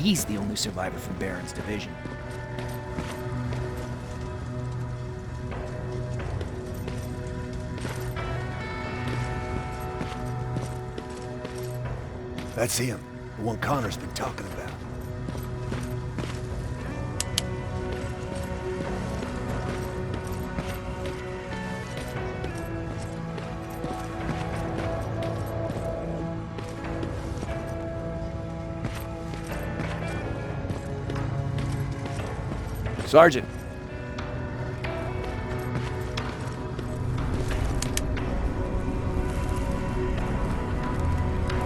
he's the only survivor from Baron's division. That's him, the one Connor's been talking about. Sergeant.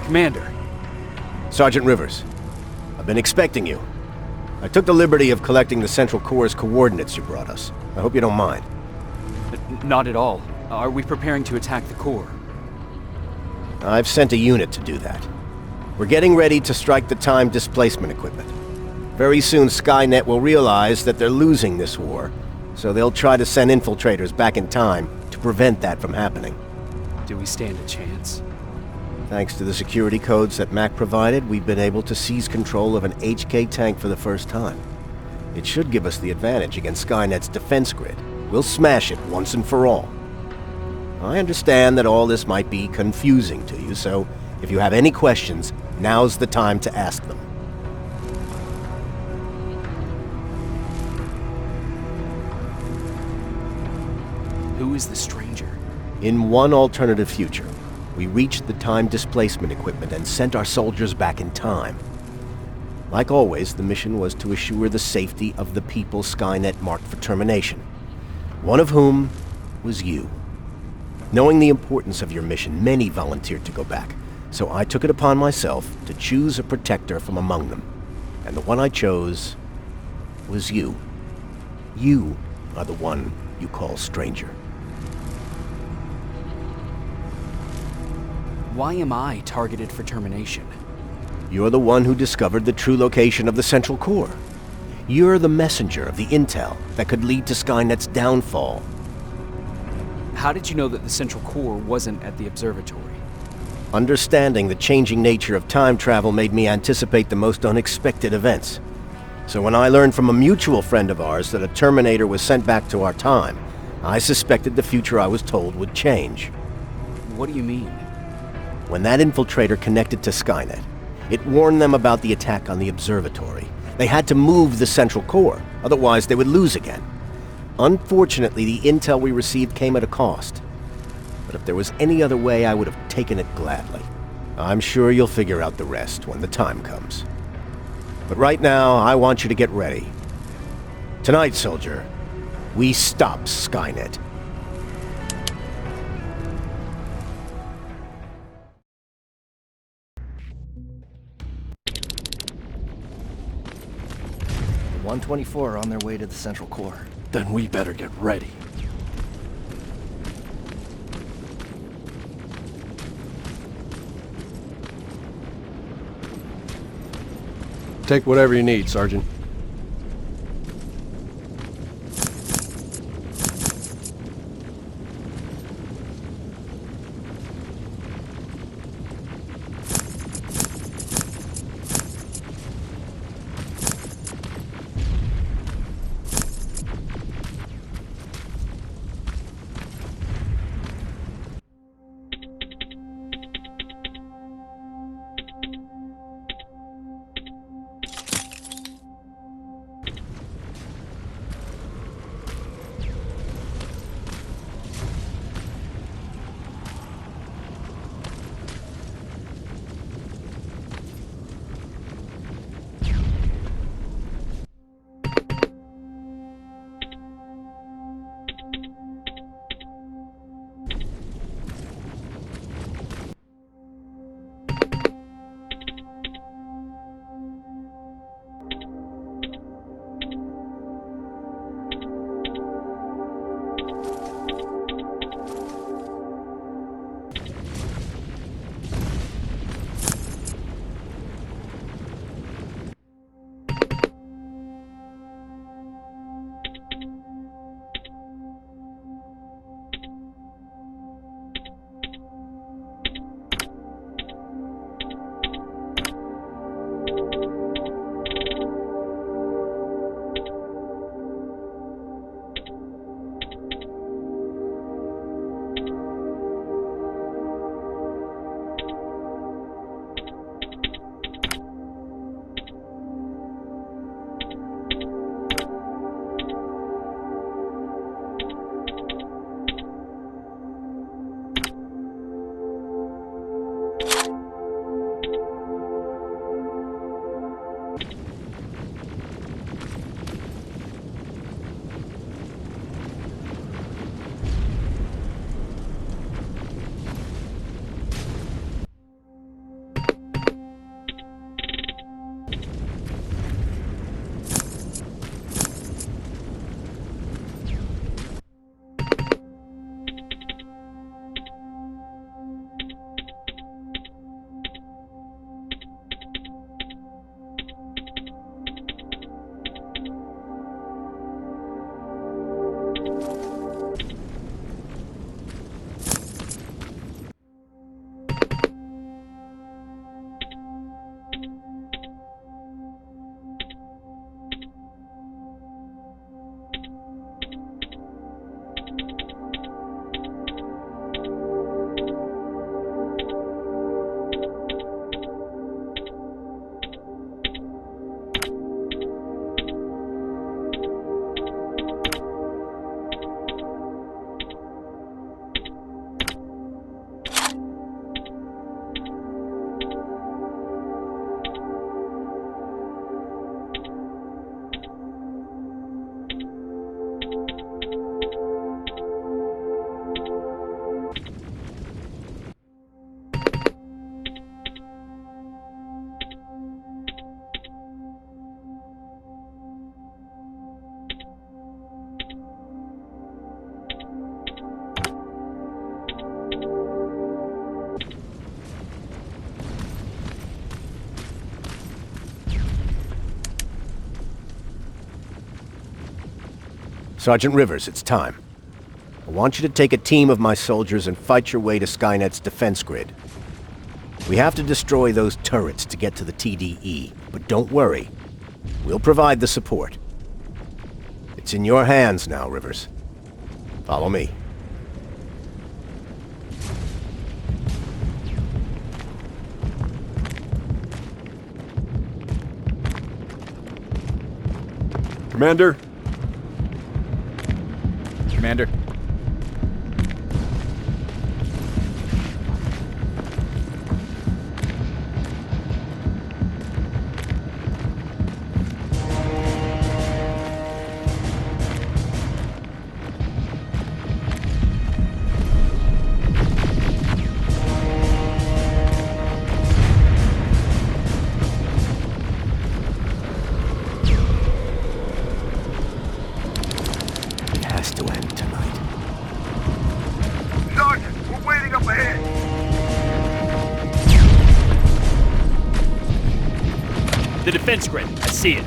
Commander. Sergeant Rivers, I've been expecting you. I took the liberty of collecting the Central Core's coordinates you brought us. I hope you don't mind. Not at all. Are we preparing to attack the core? I've sent a unit to do that. We're getting ready to strike the time displacement equipment. Very soon Skynet will realize that they're losing this war, so they'll try to send infiltrators back in time to prevent that from happening. Do we stand a chance? Thanks to the security codes that Mac provided, we've been able to seize control of an HK tank for the first time. It should give us the advantage against Skynet's defense grid. We'll smash it once and for all. I understand that all this might be confusing to you, so if you have any questions, now's the time to ask them. Who is the stranger? In one alternative future, we reached the time displacement equipment and sent our soldiers back in time. Like always, the mission was to assure the safety of the people Skynet marked for termination, one of whom was you. Knowing the importance of your mission, many volunteered to go back, so I took it upon myself to choose a protector from among them. And the one I chose was you. You are the one you call stranger. Why am I targeted for termination? You're the one who discovered the true location of the Central Core. You're the messenger of the intel that could lead to Skynet's downfall. How did you know that the Central Core wasn't at the observatory? Understanding the changing nature of time travel made me anticipate the most unexpected events. So when I learned from a mutual friend of ours that a Terminator was sent back to our time, I suspected the future I was told would change. What do you mean? When that infiltrator connected to Skynet, it warned them about the attack on the observatory. They had to move the Central Core, otherwise they would lose again. Unfortunately, the intel we received came at a cost. But if there was any other way, I would have taken it gladly. I'm sure you'll figure out the rest when the time comes. But right now, I want you to get ready. Tonight, soldier, we stop Skynet. The 124 are on their way to the Central Core. Then we better get ready. Take whatever you need, Sergeant. Sergeant Rivers, it's time. I want you to take a team of my soldiers and fight your way to Skynet's defense grid. We have to destroy those turrets to get to the TDE, but don't worry. We'll provide the support. It's in your hands now, Rivers. Follow me. Commander? Commander. It has to end tonight. Sergeant, we're waiting up ahead. The defense grid. I see it.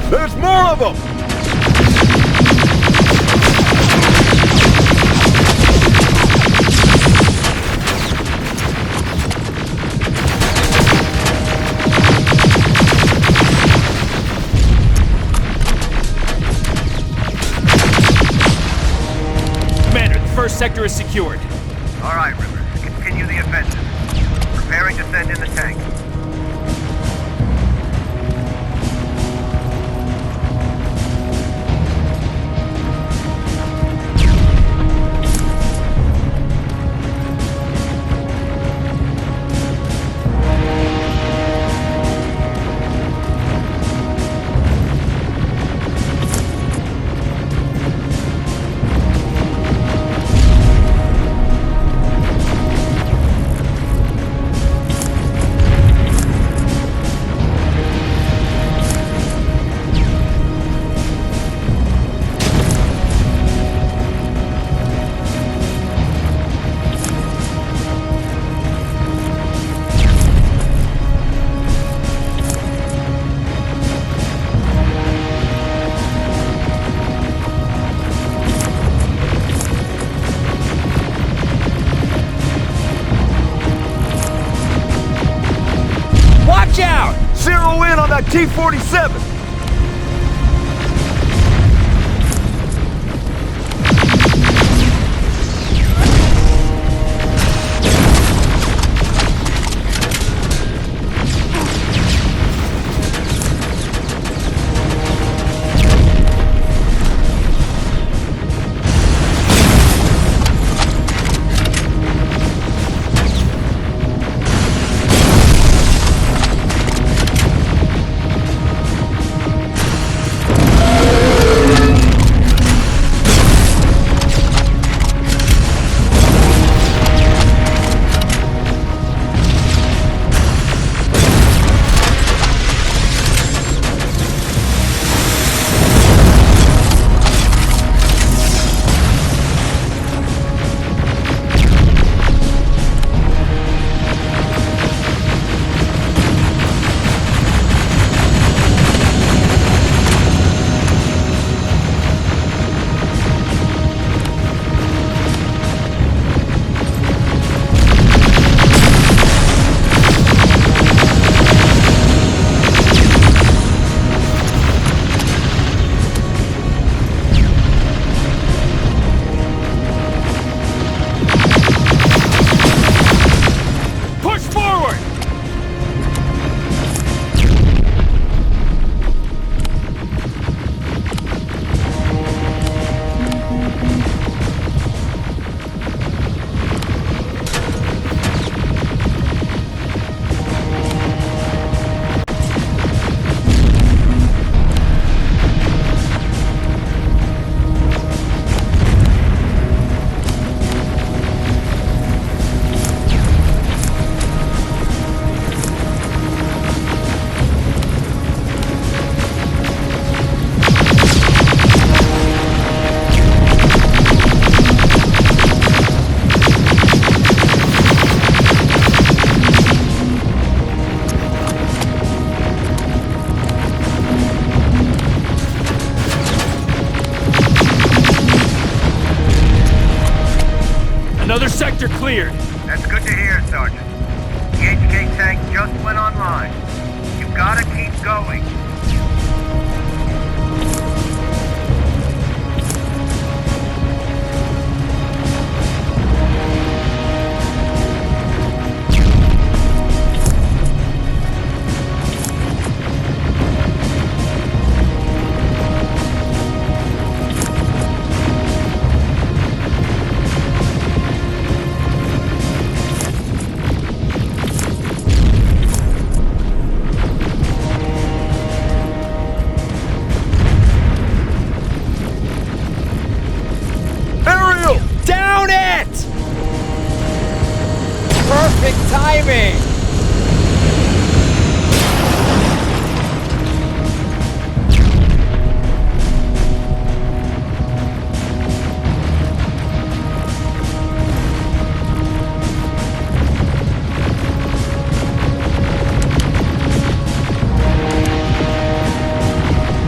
There's more of them! Commander, the first sector is secured. All right, Rivers. Continue the offensive. Preparing to send in the tank. Watch out! Zero in on that T-47! Sector cleared. That's good to hear, Sergeant. The HK tank just went online. You gotta keep going. Down it! Perfect timing!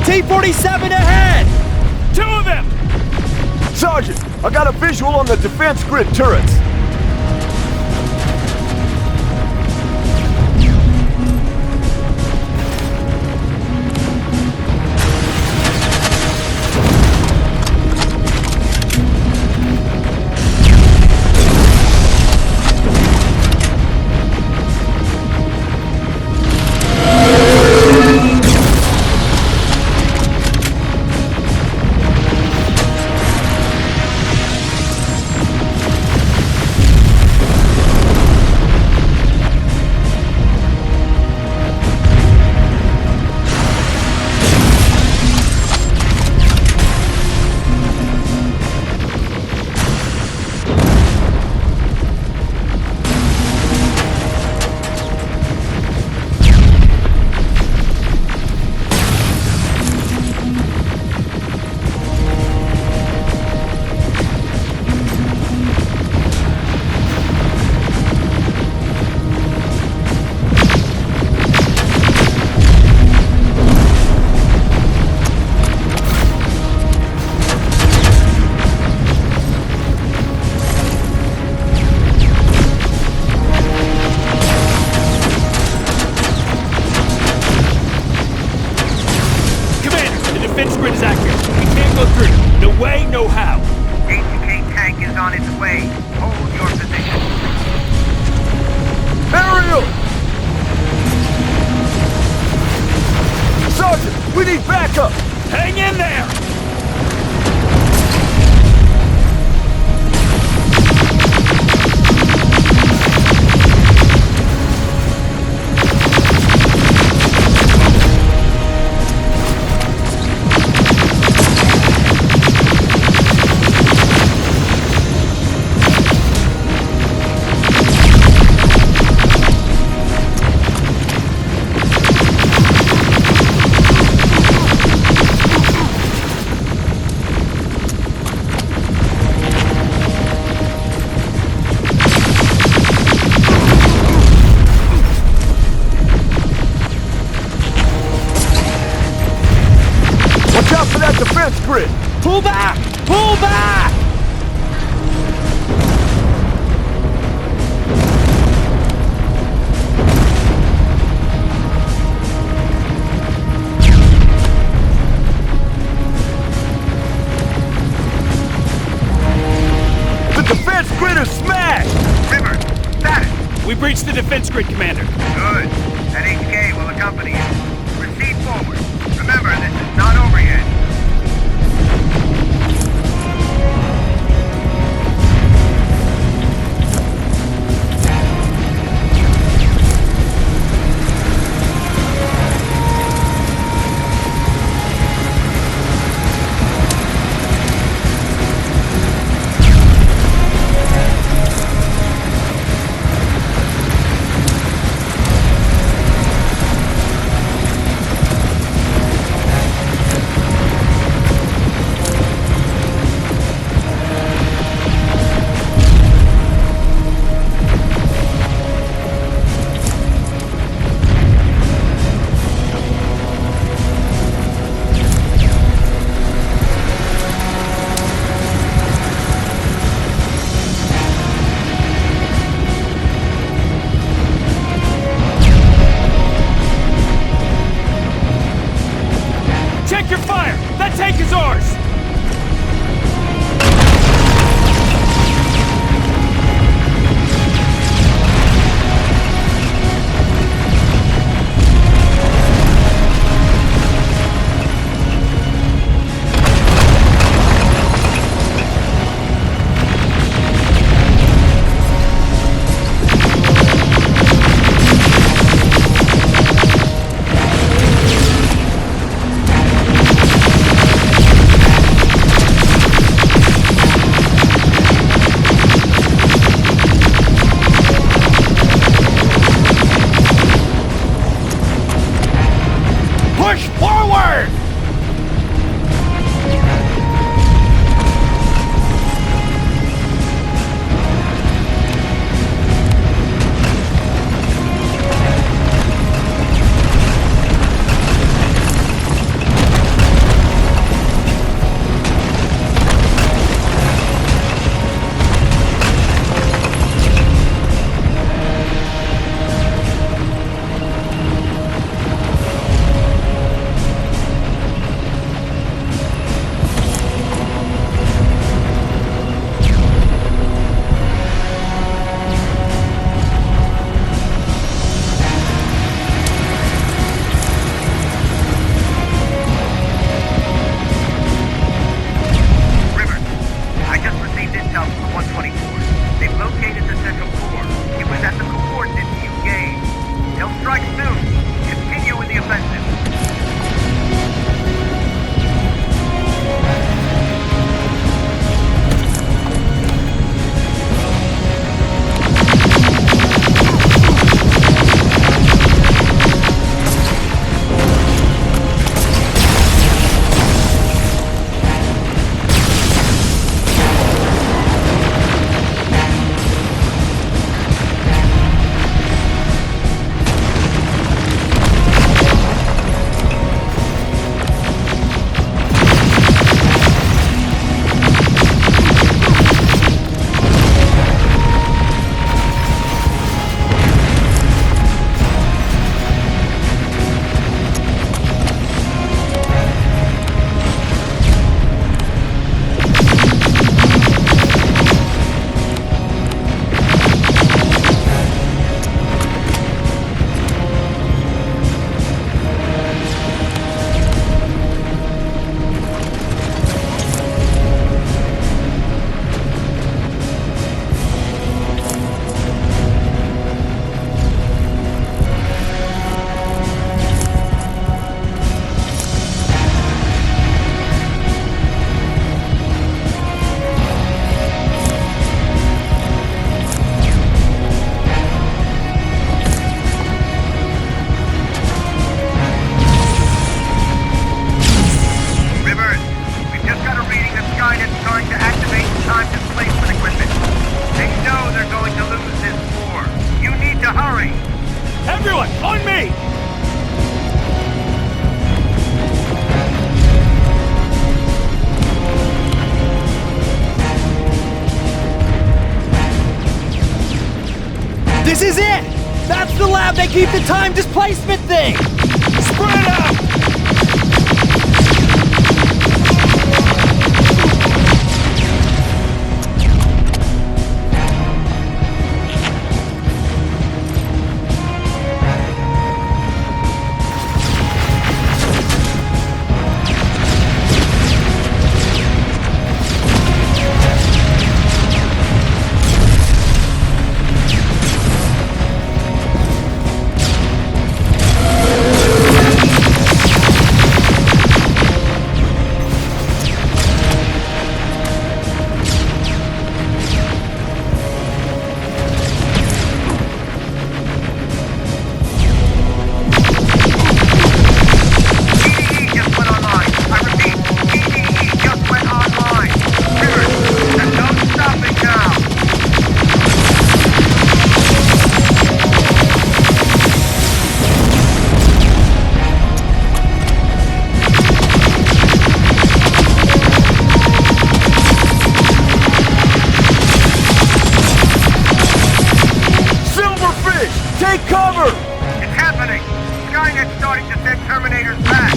T-47 ahead! Two of them! Sergeant, I got a visual on the defense grid turrets. Defense grid is active. We can't go through. No way, no how. HK tank is on its way. Hold your position. Aerial! Sergeant, we need backup! Hang in there! Watch out for that defense grid! Pull back! Pull back! The defense grid is smashed! River, status. We breached the defense grid, Commander. Good. That HK will accompany you. Proceed forward. Remember, this is not over yet. Everyone, on me! This is it! That's the lab they keep the time displacement thing! Spread out! Take cover! It's happening! Skynet's starting to send Terminators back!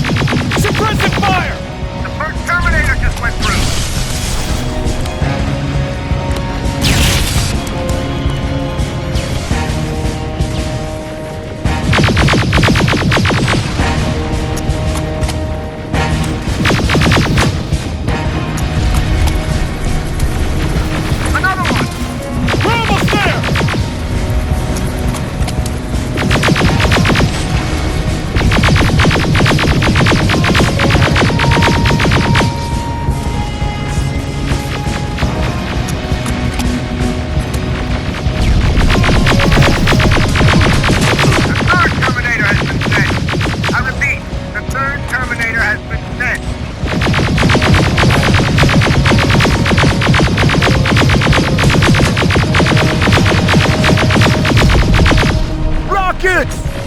Suppressive fire! The first Terminator just went through! Another one! We're almost there!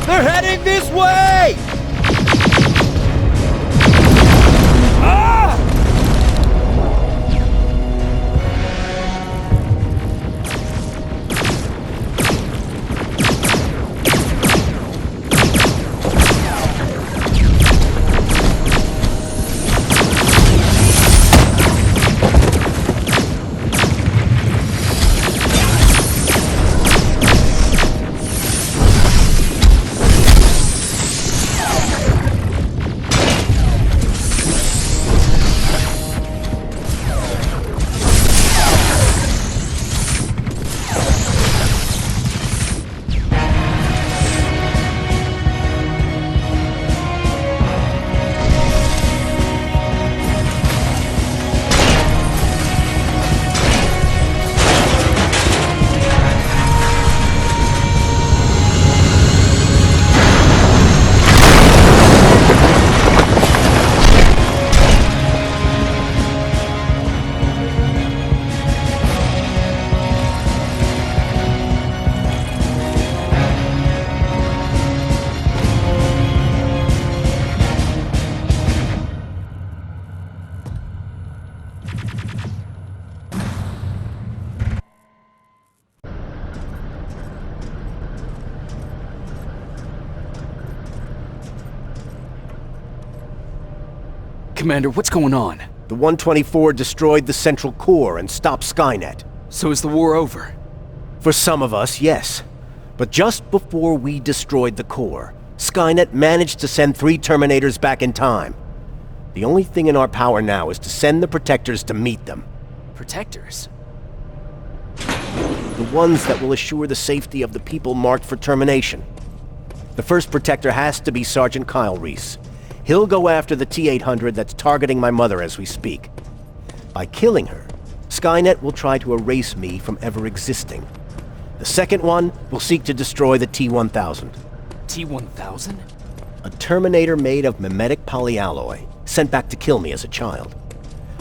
They're heading this way! Ah! Commander, what's going on? The 124 destroyed the central core and stopped Skynet. So is the war over? For some of us, yes. But just before we destroyed the core, Skynet managed to send 3 Terminators back in time. The only thing in our power now is to send the Protectors to meet them. Protectors? The ones that will assure the safety of the people marked for termination. The first Protector has to be Sergeant Kyle Reese. He'll go after the T-800 that's targeting my mother as we speak. By killing her, Skynet will try to erase me from ever existing. The second one will seek to destroy the T-1000. T-1000? A Terminator made of mimetic polyalloy, sent back to kill me as a child.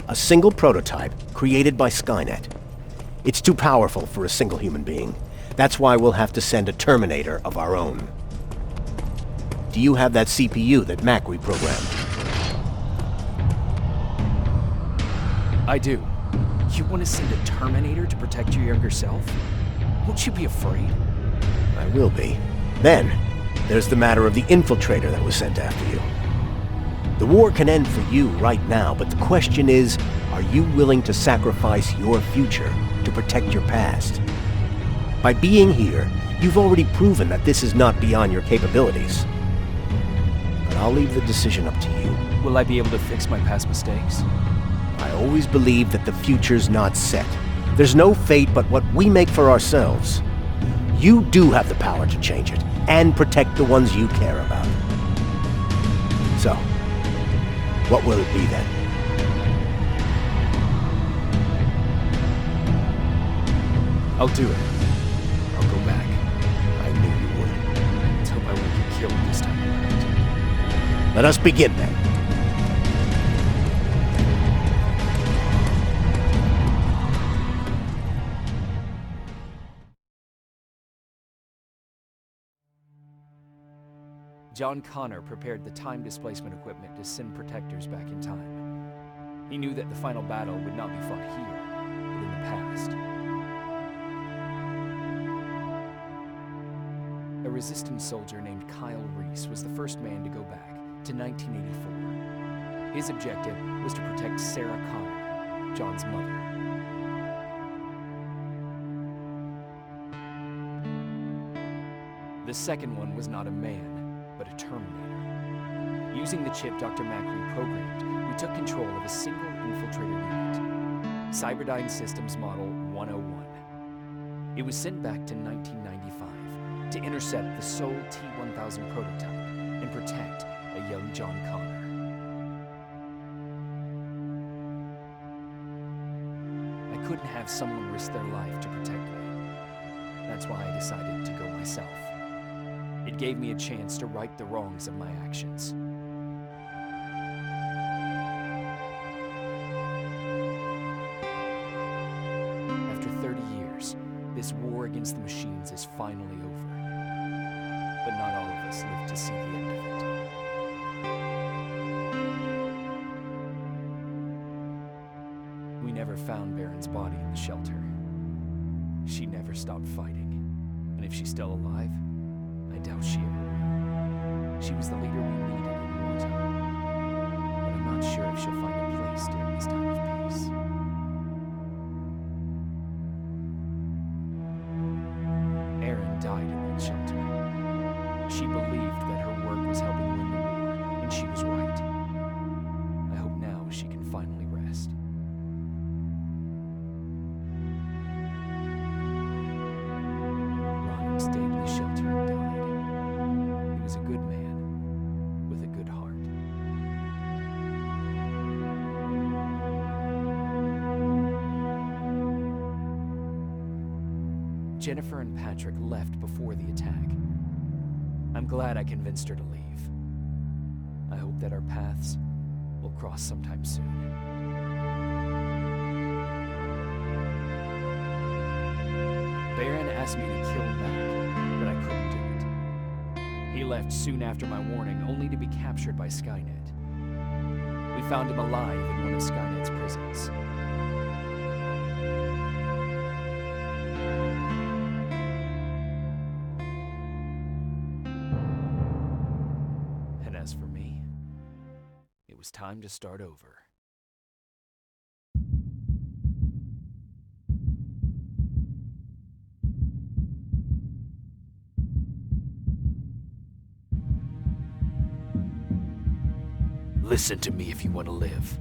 A single prototype created by Skynet. It's too powerful for a single human being. That's why we'll have to send a Terminator of our own. Do you have that CPU that Mac reprogrammed? I do. You want to send a Terminator to protect your younger self? Won't you be afraid? I will be. Then, there's the matter of the infiltrator that was sent after you. The war can end for you right now, but the question is, are you willing to sacrifice your future to protect your past? By being here, you've already proven that this is not beyond your capabilities. But I'll leave the decision up to you. Will I be able to fix my past mistakes? I always believe that the future's not set. There's no fate but what we make for ourselves. You do have the power to change it, and protect the ones you care about. So, what will it be then? I'll do it. I'll go back. I knew you would. Let's hope I won't get killed this time around. Let us begin then. John Connor prepared the time displacement equipment to send protectors back in time. He knew that the final battle would not be fought here, but in the past. A resistance soldier named Kyle Reese was the first man to go back to 1984. His objective was to protect Sarah Connor, John's mother. The second one was not a man, but a Terminator. Using the chip Dr. Mack reprogrammed, we took control of a single infiltrator unit, Cyberdyne Systems Model 101. It was sent back to 1995 to intercept the Sol T-1000 prototype and protect a young John Connor. I couldn't have someone risk their life to protect me. That's why I decided to go myself. It gave me a chance to right the wrongs of my actions. After 30 years, this war against the machines is finally over. But not all of us live to see the end of it. We never found Baron's body in the shelter. She never stopped fighting. And if she's still alive, I doubt she ever will. She was the leader we needed in wartime, but I'm not sure if she'll find a place during this time of peace. Erin died in that shelter. She believed that her work was helping win the war, and she was right. I hope now she can finally rest. Ryan stayed in the shelter and died. He was a good man, with a good heart. Jennifer and Patrick left before the attack. I'm glad I convinced her to leave. I hope that our paths will cross sometime soon. Baron asked me to kill Mac, but I couldn't do it. He left soon after my warning, only to be captured by Skynet. We found him alive in one of Skynet's prisons. And as for me, it was time to start over. Listen to me if you want to live.